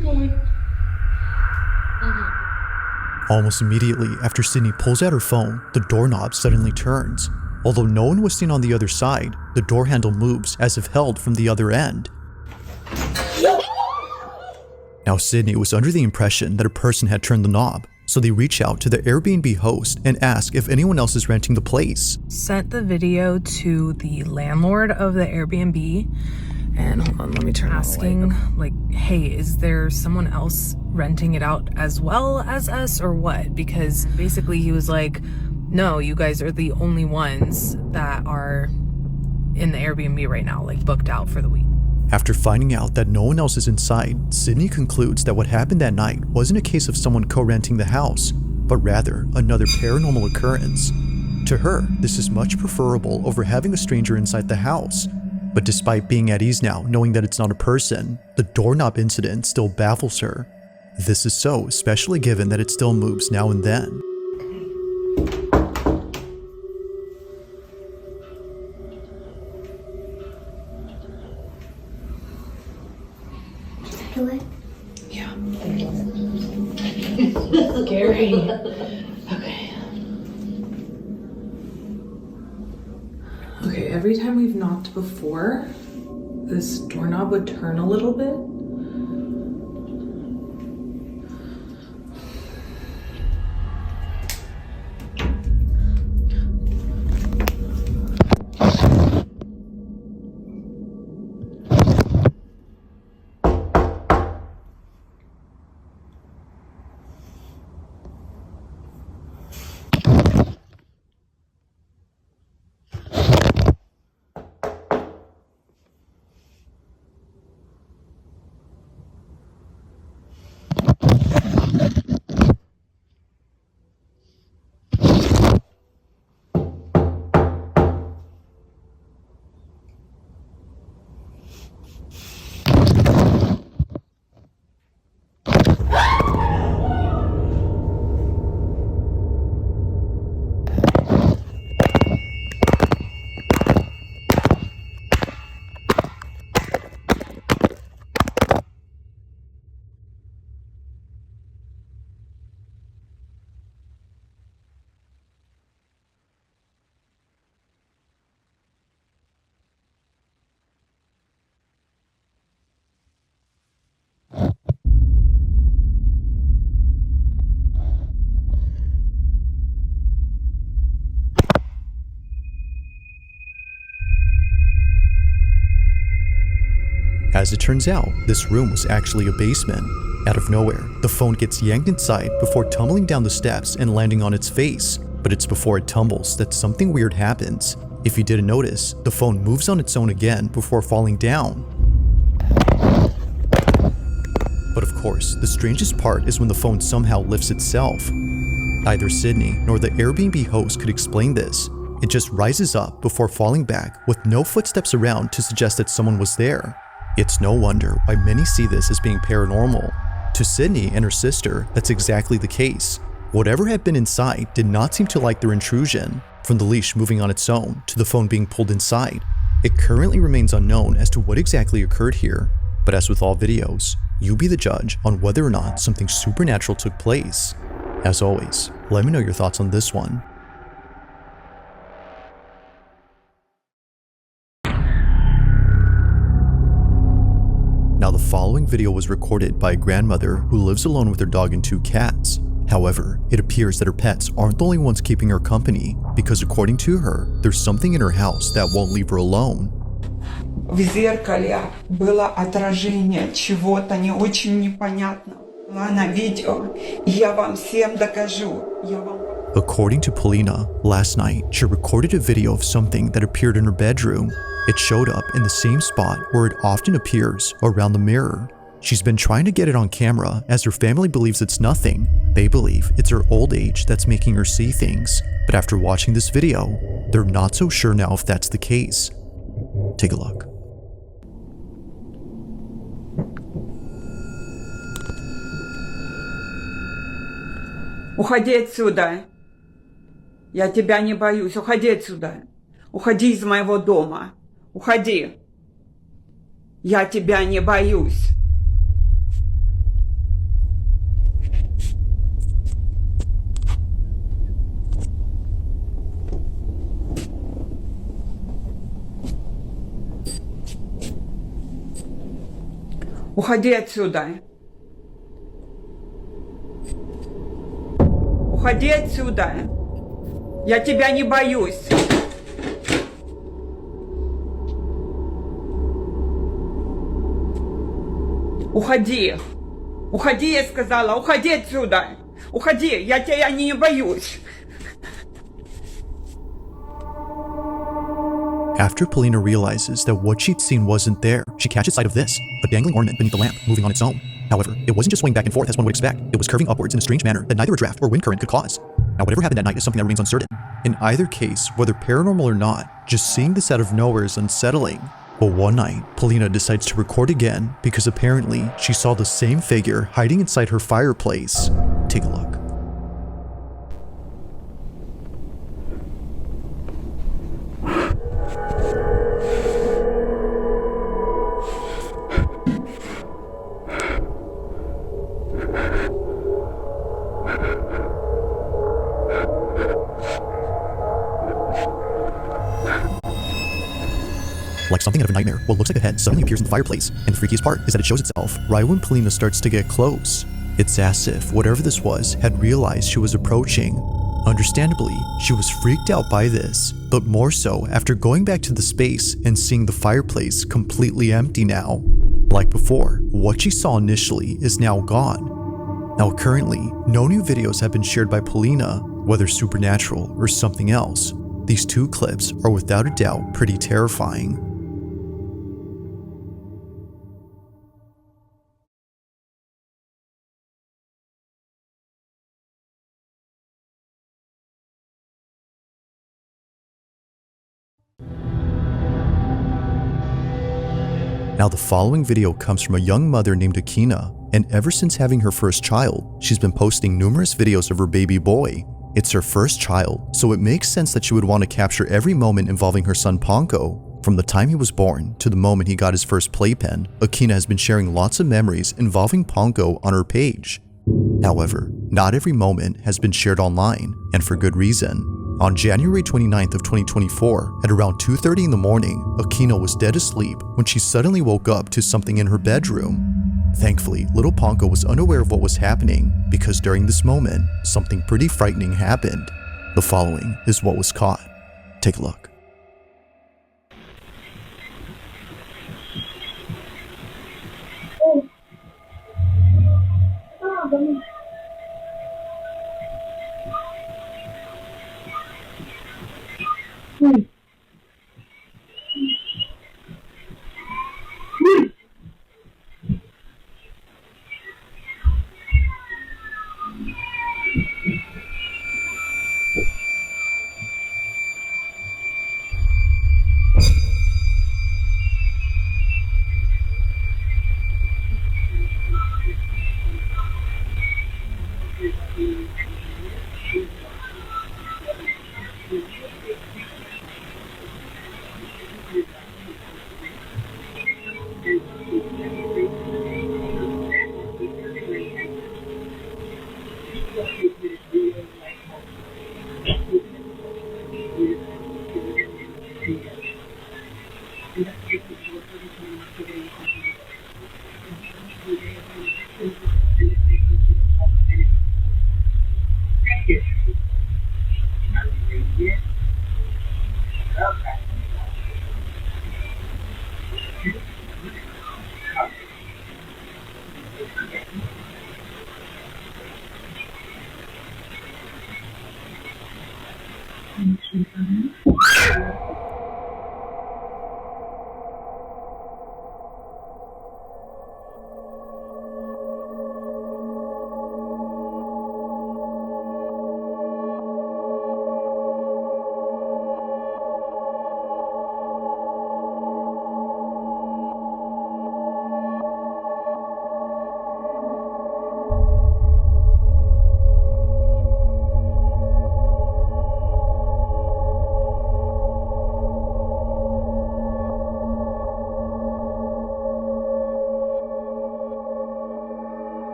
you going? Almost immediately after Sydney pulls out her phone, the doorknob suddenly turns. Although no one was seen on the other side, the door handle moves as if held from the other end. Now Sydney was under the impression that a person had turned the knob, so they reach out to the Airbnb host and ask if anyone else is renting the place. Sent the video to the landlord of the Airbnb, and hold on, let me turn asking, like, hey, is there someone else renting it out as well as us or what? Because basically he was like, no, you guys are the only ones that are in the Airbnb right now, like booked out for the week. After finding out that no one else is inside, Sydney concludes that what happened that night wasn't a case of someone co-renting the house, but rather another paranormal occurrence. To her, this is much preferable over having a stranger inside the house. But despite being at ease now, knowing that it's not a person, the doorknob incident still baffles her. This is so, especially given that it still moves now and then. Yeah. Scary. Okay. Okay, every time we've knocked before, this doorknob would turn a little bit. As it turns out, this room was actually a basement. Out of nowhere, the phone gets yanked inside before tumbling down the steps and landing on its face. But it's before it tumbles that something weird happens. If you didn't notice, the phone moves on its own again before falling down. But of course, the strangest part is when the phone somehow lifts itself. Neither Sydney nor the Airbnb host could explain this. It just rises up before falling back with no footsteps around to suggest that someone was there. It's no wonder why many see this as being paranormal. To Sydney and her sister, that's exactly the case. Whatever had been inside did not seem to like their intrusion. From the leash moving on its own to the phone being pulled inside, it currently remains unknown as to what exactly occurred here. But as with all videos, you be the judge on whether or not something supernatural took place. As always, let me know your thoughts on this one. Now, the following video was recorded by a grandmother who lives alone with her dog and 2 cats. However, it appears that her pets aren't the only ones keeping her company, because according to her, there's something in her house that won't leave her alone. В зеркале было отражение чего-то не очень непонятного. На видео. Я вам всем докажу. According to Polina, last night she recorded a video of something that appeared in her bedroom. It showed up in the same spot where it often appears, around the mirror. She's been trying to get it on camera as her family believes it's nothing. They believe it's her old age that's making her see things. But after watching this video, they're not so sure now if that's the case. Take a look. Уходи отсюда. Я тебя не боюсь. Уходи отсюда. Уходи из моего дома. Уходи. Я тебя не боюсь. Уходи отсюда. Уходи отсюда. Я тебя не боюсь. Уходи. Уходи, я сказала. Уходи отсюда. Уходи. Я тебя не боюсь. After Polina realizes that what she'd seen wasn't there, she catches sight of this, a dangling ornament beneath the lamp, moving on its own. However, it wasn't just swaying back and forth as one would expect. It was curving upwards in a strange manner that neither a draft or wind current could cause. Now, whatever happened that night is something that remains uncertain. In either case, whether paranormal or not, just seeing this out of nowhere is unsettling. But one night, Polina decides to record again because apparently she saw the same figure hiding inside her fireplace. Take a look. Like something out of a nightmare, what looks like a head suddenly appears in the fireplace, and the freakiest part is that it shows itself right when Polina starts to get close. It's as if whatever this was had realized she was approaching. Understandably, she was freaked out by this, but more so after going back to the space and seeing the fireplace completely empty now. Like before, what she saw initially is now gone. Now currently, no new videos have been shared by Polina, whether supernatural or something else. These two clips are without a doubt pretty terrifying. Now the following video comes from a young mother named Akina, and ever since having her first child, she's been posting numerous videos of her baby boy. It's her first child, so it makes sense that she would want to capture every moment involving her son Ponko. From the time he was born to the moment he got his first playpen, Akina has been sharing lots of memories involving Ponko on her page. However, not every moment has been shared online, and for good reason. On January 29th of 2024, at around 2:30 in the morning, Akina was dead asleep when she suddenly woke up to something in her bedroom. Thankfully, little Ponko was unaware of what was happening because during this moment, something pretty frightening happened. The following is what was caught. Take a look.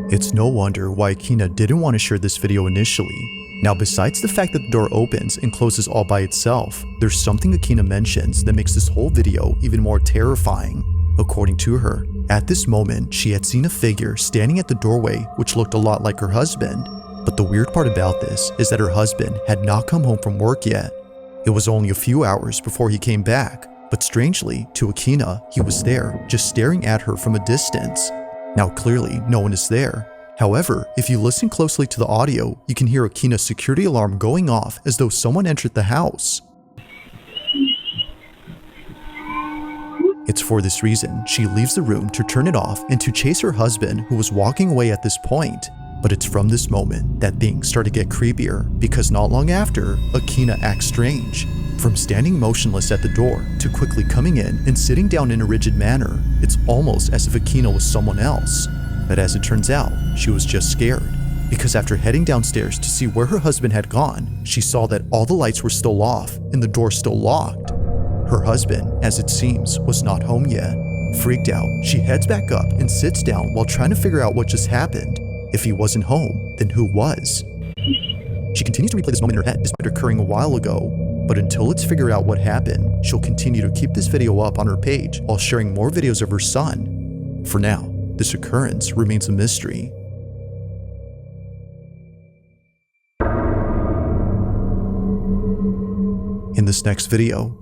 It's no wonder why Akina didn't want to share this video initially. Now, besides the fact that the door opens and closes all by itself, there's something Akina mentions that makes this whole video even more terrifying. According to her, at this moment, she had seen a figure standing at the doorway which looked a lot like her husband. But the weird part about this is that her husband had not come home from work yet. It was only a few hours before he came back, but strangely, to Akina, he was there, just staring at her from a distance. Now clearly, no one is there. However, if you listen closely to the audio, you can hear Akina's security alarm going off as though someone entered the house. It's for this reason she leaves the room to turn it off and to chase her husband, who was walking away at this point. But it's from this moment that things start to get creepier, because not long after, Akina acts strange. From standing motionless at the door to quickly coming in and sitting down in a rigid manner, it's almost as if Akina was someone else. But as it turns out, she was just scared, because after heading downstairs to see where her husband had gone, she saw that all the lights were still off and the door still locked. Her husband, as it seems, was not home yet. Freaked out, she heads back up and sits down while trying to figure out what just happened. If he wasn't home, then who was? She continues to replay this moment in her head despite occurring a while ago, but until it's figured out what happened, she'll continue to keep this video up on her page while sharing more videos of her son. For now, this occurrence remains a mystery. In this next video,